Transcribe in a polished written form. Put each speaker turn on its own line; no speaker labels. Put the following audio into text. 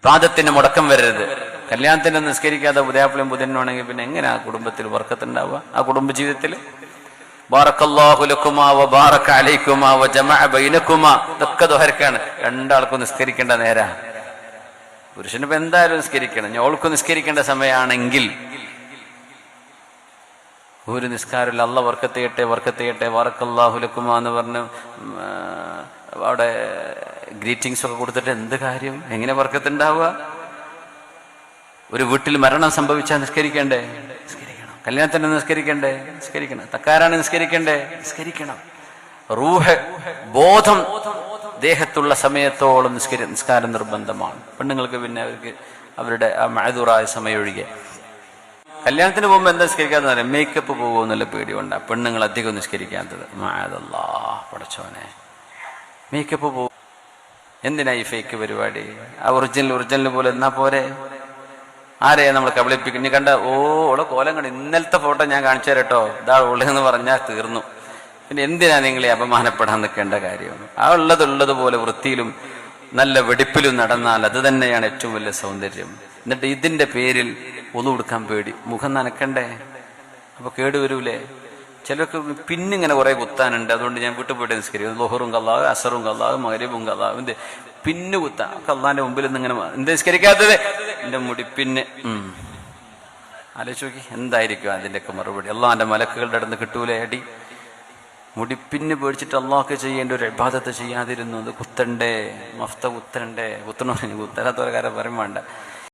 ഇബാദത്തിന് മുടക്കം വരരുത്. കല്യാണത്തിന് നിസ്കരിക്കാതെ പുതിയാപ്പിളയും പുതിയനാണെങ്കിൽ പിന്നെ എങ്ങനെ ആ കുടുംബത്തിൽ ബർക്കത്തുണ്ടാവുക? ആ കുടുംബ ജീവിതത്തിൽ ബാറക്കല്ലാഹു ലക്കുമാ വ ബാറക അലൈക്കുമാ വ ജമഅ ബൈനക്കുമാ ഇതൊക്കെ ദുഹർക്കാണ്. രണ്ടാൾക്കും നിസ്കരിക്കേണ്ട നേരാ. പുരുഷനിപ്പോ എന്തായാലും നിസ്കരിക്കണം. ഓൾക്കും നിസ്കരിക്കേണ്ട സമയമാണെങ്കിൽ ഒരു നിസ്കാരമില്ല. അല്ലാഹ് ബർക്കത്ത് ചെയ്യട്ടെ ബർക്കത്ത് ചെയ്യട്ടെ ബാറക്കല്ലാഹു ലക്കുമാ എന്ന് പറഞ്ഞ് അവിടെ ഗ്രീറ്റിംഗ്സ് ഒക്കെ കൊടുത്തിട്ട് എന്ത് കാര്യം? എങ്ങനെ ബർക്കത്തുണ്ടാവുക? ഒരു വീട്ടിൽ മരണം സംഭവിച്ചാൽ നിസ്കരിക്കണ്ടേ? നിസ്കരിക്കണം. കല്യാണത്തിന് നിസ്കരിക്കണ്ടേ? നിസ്കരിക്കണം. തക്കാരാണ് നിസ്കരിക്കണ്ടേ? നിസ്കരിക്കണം. റൂഹ് ബോധം ദേഹത്തുള്ള സമയത്തോളം നിസ്കാരം നിർബന്ധമാണ്. പെണ്ണുങ്ങൾക്ക് പിന്നെ അവർക്ക് അവരുടെ ആ മഅദൂറായ സമയം ഒഴികെ. കല്യാണത്തിന് പോകുമ്പോൾ എന്താ നിസ്കരിക്കാന്ന് പറയാം? മേക്കപ്പ് പോകുമെന്നുള്ള പേടി കൊണ്ടാണ് പെണ്ണുങ്ങൾ അധികം നിസ്കരിക്കാത്തത്. മഅദല്ലാഹ്, പടച്ചോനെ, മേക്കപ്പ് പോകും. എന്തിനാ ഈ ഫേക്ക് പരിപാടി? ആ ഒറിജിനൽ പോലെ എന്നാ പോരെ? ആരെയാ നമ്മൾ കബളിപ്പിക്കും? നീ കണ്ട ഓളെ കോലം കണ്ട് ഇന്നലത്തെ ഫോട്ടോ ഞാൻ കാണിച്ചു തരട്ടോ, ഇതാ ഉള്ളതെന്ന് പറഞ്ഞാൽ തീർന്നു. പിന്നെ എന്തിനാ നിങ്ങളെ അപമാനപ്പെടാൻ നിൽക്കേണ്ട കാര്യം? ആ ഉള്ളതുപോലെ വൃത്തിയിലും നല്ല വെടിപ്പിലും നടന്നാൽ അത് തന്നെയാണ് ഏറ്റവും വലിയ സൗന്ദര്യം. എന്നിട്ട് ഇതിന്റെ പേരിൽ ഒന്നു കൊടുക്കാൻ പേടി. മുഖം നനക്കണ്ടേ? അപ്പൊ കേടുവരൂലേ? ചിലർക്ക് പിന്നിങ്ങനെ കുറെ കുത്താനുണ്ട്. അതുകൊണ്ട് ഞാൻ വീട്ടിൽ പോയിട്ട് നിസ്കരിക്കും. ളുഹറും കള്ളാഹ്, അസറും കള്ളാഹ്, മഗ്രിബും കള്ളാഹ്. എന്ത് പിന്നു കുത്താം? അള്ളാന്റെ മുമ്പിൽ നിന്ന് ഇങ്ങനെ എന്താ നിസ്കരിക്കാത്തത്? എന്റെ മുടിപ്പിന്ന്. ആലോചിച്ച് നോക്കി എന്തായിരിക്കും അതിന്റെയൊക്കെ മറുപടി? അള്ളാന്റെ മലക്കുകളുടെ അടുത്ത് കിട്ടൂലേ അടി? മുടിപ്പിന്ന് പേടിച്ചിട്ട് അള്ളാഹ്ക്ക് ചെയ്യേണ്ട ഒരു ഇബാദത്ത് ചെയ്യാതിരുന്നു. അത് കുത്തണ്ടേ? മഫ്ത കുത്തണ്ടേ? കുത്തണോ? കുത്തരാത്തവരെ കാര്യം പറയും വേണ്ട.